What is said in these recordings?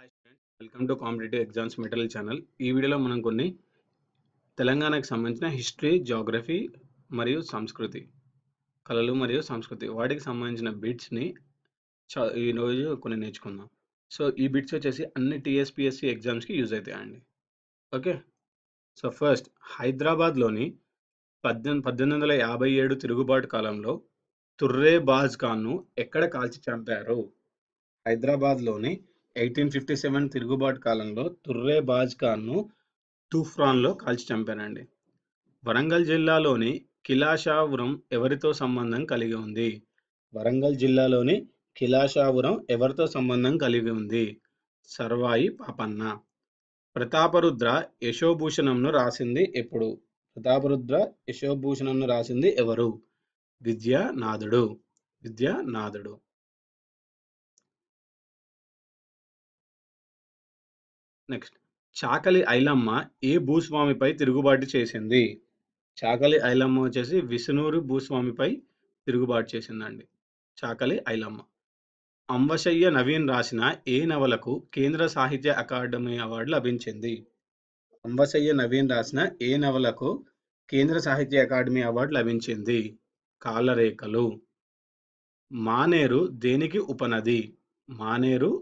Hi students, welcome to competitive exams material channel. ఈ వీడియోలో మనం కొన్ని తెలంగాణకు సంబంధించిన హిస్టరీ, జాగ్రఫీ మరియు సంస్కృతి, కళలు మరియు సంస్కృతి వాటికి సంబంధించిన బిట్స్ని ఈరోజు కొన్ని నేర్చుకుందాం. సో ఈ బిట్స్ వచ్చేసి అన్ని టీఎస్పీఎస్సీ ఎగ్జామ్స్కి యూజ్ అవుతాయండి. ఓకే, సో ఫస్ట్ హైదరాబాద్లోని 1857 తిరుగుబాటు కాలంలో తుర్రే బాజ్ ఖాన్ను ఎక్కడ కాల్చి చంపారు? హైదరాబాద్లోని 1857 తిరుగుబాటు కాలంలో తుర్రే బాజ్ ఖాన్ను తూఫ్రాన్లో కాల్చి చంపారండి. వరంగల్ జిల్లాలోని కిలాషాపురం ఎవరితో సంబంధం కలిగి ఉంది? వరంగల్ జిల్లాలోని కిలాషాపురం ఎవరితో సంబంధం కలిగి ఉంది? సర్వాయి పాపన్న. ప్రతాపరుద్ర యశోభూషణంను రాసింది ఎప్పుడు? ప్రతాపరుద్ర యశోభూషణంను రాసింది ఎవరు? విద్యానాథుడు. విద్యానాథుడు. నెక్స్ట్, చాకలి ఐలమ్మ ఏ భూస్వామిపై తిరుగుబాటు చేసింది? చాకలి ఐలమ్మ వచ్చేసి విసునూరు భూస్వామిపై తిరుగుబాటు చేసిందండి. చాకలి ఐలమ్మ. అంవశయ్య నవీన్ రాసిన ఏ నవలకు కేంద్ర సాహిత్య అకాడమీ అవార్డు లభించింది? అంవశయ్య నవీన్ రాసిన ఏ నవలకు కేంద్ర సాహిత్య అకాడమీ అవార్డు లభించింది? కాలరేఖలు. మానేరు దేనికి ఉపనది? మానేరు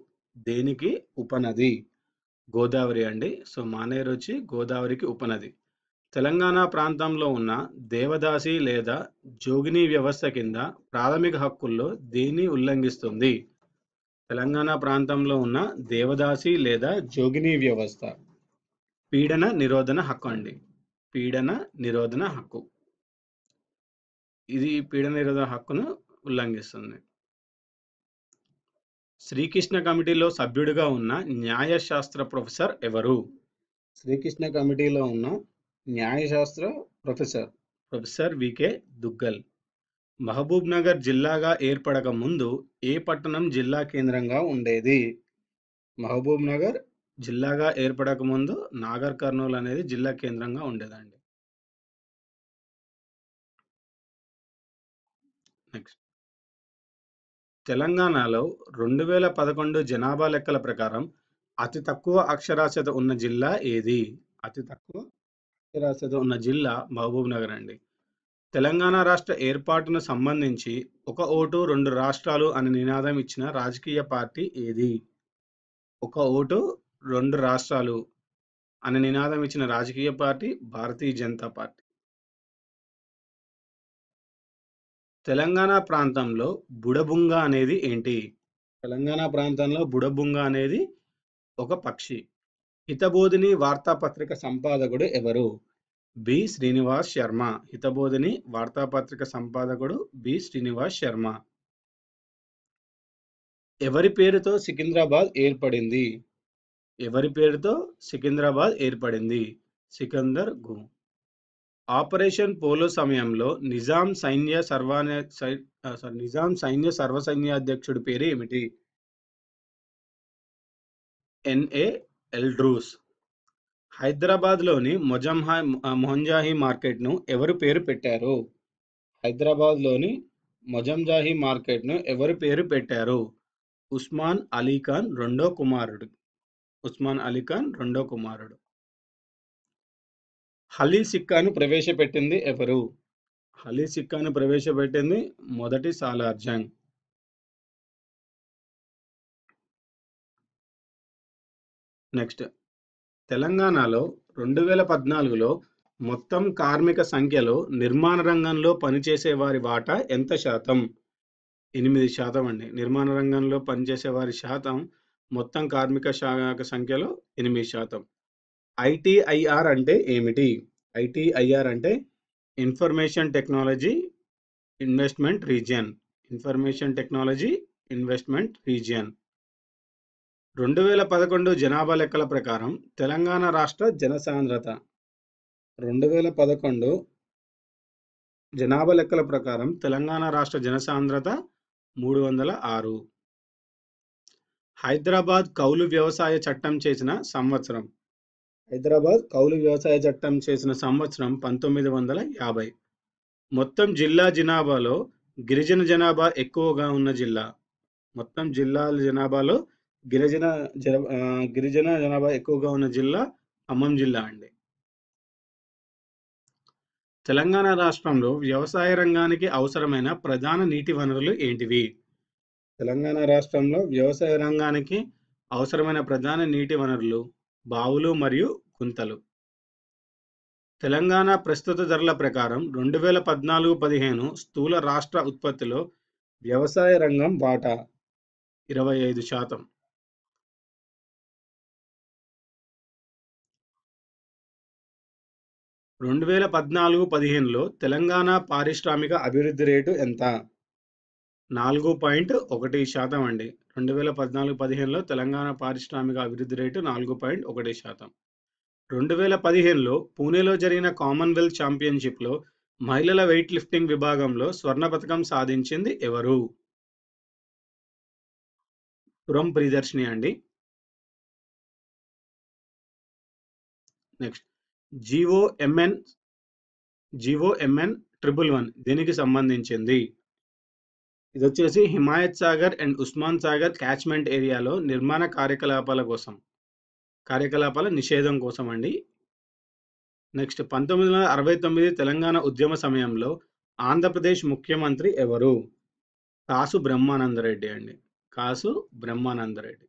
దేనికి ఉపనది? గోదావరి అండి. సో మానేరు వచ్చి గోదావరికి ఉపనది. తెలంగాణ ప్రాంతంలో ఉన్న దేవదాసి లేదా జోగిని వ్యవస్థ కింద ప్రాథమిక హక్కుల్లో దేన్ని ఉల్లంఘిస్తుంది? తెలంగాణ ప్రాంతంలో ఉన్న దేవదాసి లేదా జోగిని వ్యవస్థ పీడన నిరోధన హక్కు అండి. పీడన నిరోధన హక్కు. ఇది పీడన నిరోధన హక్కును ఉల్లంఘిస్తుంది. శ్రీకృష్ణ కమిటీలో సభ్యుడిగా ఉన్న న్యాయశాస్త్ర ప్రొఫెసర్ ఎవరు? శ్రీకృష్ణ కమిటీలో ఉన్న న్యాయశాస్త్ర ప్రొఫెసర్ వికే దుగ్గల్. మహబూబ్ నగర్ జిల్లాగా ఏర్పడక ముందు ఏ పట్టణం జిల్లా కేంద్రంగా ఉండేది? మహబూబ్ నగర్ జిల్లాగా ఏర్పడక ముందు నాగర్ కర్నూల్ అనేది జిల్లా కేంద్రంగా ఉండేదండి. నెక్స్ట్, తెలంగాణలో 2011 జనాభా లెక్కల ప్రకారం అతి తక్కువ అక్షరాస్యత ఉన్న జిల్లా ఏది? అతి తక్కువ అక్షరాస్యత ఉన్న జిల్లా మహబూబ్ నగర్ అండి. తెలంగాణ రాష్ట్ర ఏర్పాటును సంబంధించి ఒక ఓటు రెండు రాష్ట్రాలు అనే నినాదం ఇచ్చిన రాజకీయ పార్టీ ఏది? ఒక ఓటు రెండు రాష్ట్రాలు అనే నినాదం ఇచ్చిన రాజకీయ పార్టీ భారతీయ జనతా పార్టీ. తెలంగాణ ప్రాంతంలో బుడబుంగ అనేది ఏంటి? తెలంగాణ ప్రాంతంలో బుడబుంగ అనేది ఒక పక్షి. హితబోధిని వార్తాపత్రిక సంపాదకుడు ఎవరు? బి శ్రీనివాస్ శర్మ. హితబోధిని వార్తాపత్రిక సంపాదకుడు బి శ్రీనివాస్ శర్మ. ఎవరి పేరుతో సికింద్రాబాద్ ఏర్పడింది? ఎవరి పేరుతో సికింద్రాబాద్ ఏర్పడింది? సికందర్ గు. ఆపరేషన్ పోలో సమయంలో నిజాం సైన్య సర్వసైన్యాధ్యక్షుడి పేరు ఏమిటి? ఎన్ఏ ఎల్డ్రూస్. హైదరాబాద్లోని మొహంజాహి మార్కెట్ను ఎవరు పేరు పెట్టారు? హైదరాబాద్లోని మొజంజాహి మార్కెట్ను ఎవరు పేరు పెట్టారు? ఉస్మాన్ అలీ ఖాన్ రెండో కుమారుడు. ఉస్మాన్ అలీ ఖాన్ రెండో కుమారుడు. హలీ సిక్కాను ప్రవేశపెట్టింది ఎవరు? హలీ సిక్కాను ప్రవేశపెట్టింది మొదటి సాలార్ జంగ్. నెక్స్ట్, తెలంగాణలో 2014లో మొత్తం కార్మిక సంఖ్యలో నిర్మాణ రంగంలో పనిచేసే వారి వాటా ఎంత శాతం? 8% అండి. నిర్మాణ రంగంలో పనిచేసే వారి శాతం మొత్తం కార్మిక సంఖ్యలో 8%. ఐటీఐఆర్ అంటే ఏమిటి? ఐటీఐఆర్ అంటే information technology investment region. Information technology investment region. 2011 జనాభా లెక్కల ప్రకారం తెలంగాణ రాష్ట్ర జనసాంద్రత. 2011 జనాభా లెక్కల ప్రకారం తెలంగాణ రాష్ట్ర జనసాంద్రత 306. హైదరాబాద్ కౌలు వ్యవసాయ చట్టం చేసిన సంవత్సరం. హైదరాబాద్ కౌలు వ్యవసాయ చట్టం చేసిన సంవత్సరం 1950. మొత్తం జిల్లా జనాభాలో గిరిజన జనాభా ఎక్కువగా ఉన్న జిల్లా. మొత్తం జిల్లాల జనాభాలో గిరిజన గిరిజన జనాభా ఎక్కువగా ఉన్న జిల్లా ఖమ్మం జిల్లా అండి. తెలంగాణ రాష్ట్రంలో వ్యవసాయ రంగానికి అవసరమైన ప్రధాన నీటి వనరులు ఏంటివి? తెలంగాణ రాష్ట్రంలో వ్యవసాయ రంగానికి అవసరమైన ప్రధాన నీటి వనరులు బావులు మరియు కుంతలు. తెలంగాణ ప్రస్తుత ధరల ప్రకారం 2014-15 స్థూల రాష్ట్ర ఉత్పత్తిలో వ్యవసాయ రంగం వాటా 25%. 2014-15లో తెలంగాణ పారిశ్రామిక అభివృద్ధి రేటు ఎంత? 4.1% అండి. 2014-15లో తెలంగాణ పారిశ్రామిక అభివృద్ధి రేటు 4.1%. 2015లో పూణేలో జరిగిన కామన్వెల్త్ ఛాంపియన్షిప్లో మహిళల వెయిట్ లిఫ్టింగ్ విభాగంలో స్వర్ణ పతకం సాధించింది ఎవరు? పురం ప్రియదర్శిని అండి. నెక్స్ట్ జిఓఎంఎన్ 111 దీనికి సంబంధించింది. ఇది వచ్చేసి హిమాయత్ సాగర్ అండ్ ఉస్మాన్ సాగర్ క్యాచ్మెంట్ ఏరియాలో నిర్మాణ కార్యకలాపాల నిషేధం కోసం అండి. నెక్స్ట్ 1969 తెలంగాణ ఉద్యమ సమయంలో ఆంధ్రప్రదేశ్ ముఖ్యమంత్రి ఎవరు? కాసు బ్రహ్మానందరెడ్డి అండి. కాసు బ్రహ్మానందరెడ్డి.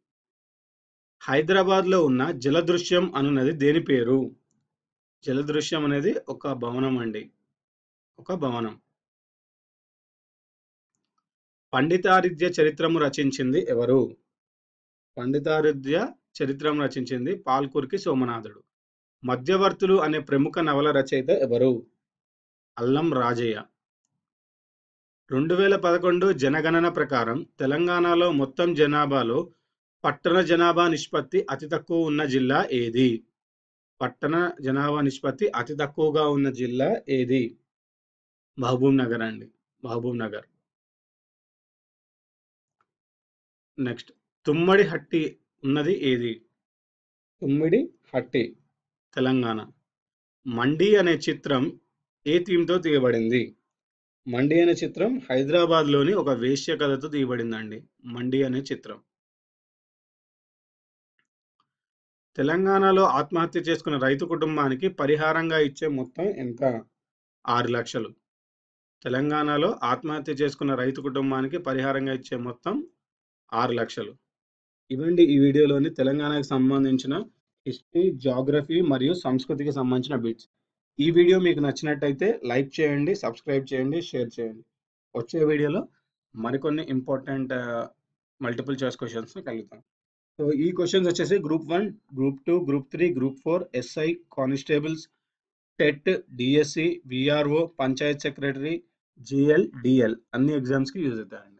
హైదరాబాద్లో ఉన్న జలదృశ్యం అనున్నది దేని పేరు? జలదృశ్యం అనేది ఒక భవనం అండి. ఒక భవనం. పండితారిధ్య చరిత్రము రచించింది ఎవరు? పండితారిధ్య చరిత్రము రచించింది పాల్కురికి సోమనాథుడు. మధ్యవర్తులు అనే ప్రముఖ నవల రచయిత ఎవరు? అల్లం రాజయ్య. 2011 జనగణన ప్రకారం తెలంగాణలో మొత్తం జనాభాలో పట్టణ జనాభా నిష్పత్తి అతి తక్కువ ఉన్న జిల్లా ఏది? పట్టణ జనాభా నిష్పత్తి అతి తక్కువగా ఉన్న జిల్లా ఏది? మహబూబ్ నగర్ అండి. మహబూబ్ నగర్. నెక్స్ట్ తుమ్మడి హట్టి ఉన్నది ఏది? తుమ్మిడి హట్టి తెలంగాణ. మండి అనే చిత్రం ఏ థీమ్తో తీయబడింది? మండి అనే చిత్రం హైదరాబాద్లోని ఒక వేశ్య కథతో తీయబడిందండి. మండి అనే చిత్రం. తెలంగాణలో ఆత్మహత్య చేసుకున్న రైతు కుటుంబానికి పరిహారంగా ఇచ్చే మొత్తం ఎంత? 6 లక్షలు. తెలంగాణలో ఆత్మహత్య చేసుకున్న రైతు కుటుంబానికి పరిహారంగా ఇచ్చే మొత్తం 6 లక్షలు. ఇవండి ఈ వీడియోలోని తెలంగాణకు సంబంధించిన హిస్టరీ, జాగ్రఫీ మరియు సంస్కృతికి సంబంధించిన బిట్స్. ఈ వీడియో మీకు నచ్చినట్టయితే లైక్ చేయండి, సబ్స్క్రైబ్ చేయండి, షేర్ చేయండి. వచ్చే వీడియోలో మరికొన్ని ఇంపార్టెంట్ మల్టిపుల్ చాయిస్ క్వశ్చన్స్ కలుగుతాం. సో ఈ క్వశ్చన్స్ వచ్చేసి group 1, group 2, group 3, group 4, SI, constables, TET, DSC, VRO, panchayat secretary, GL, DL అన్ని ఎగ్జామ్స్కి యూజ్ అవుతాయండి.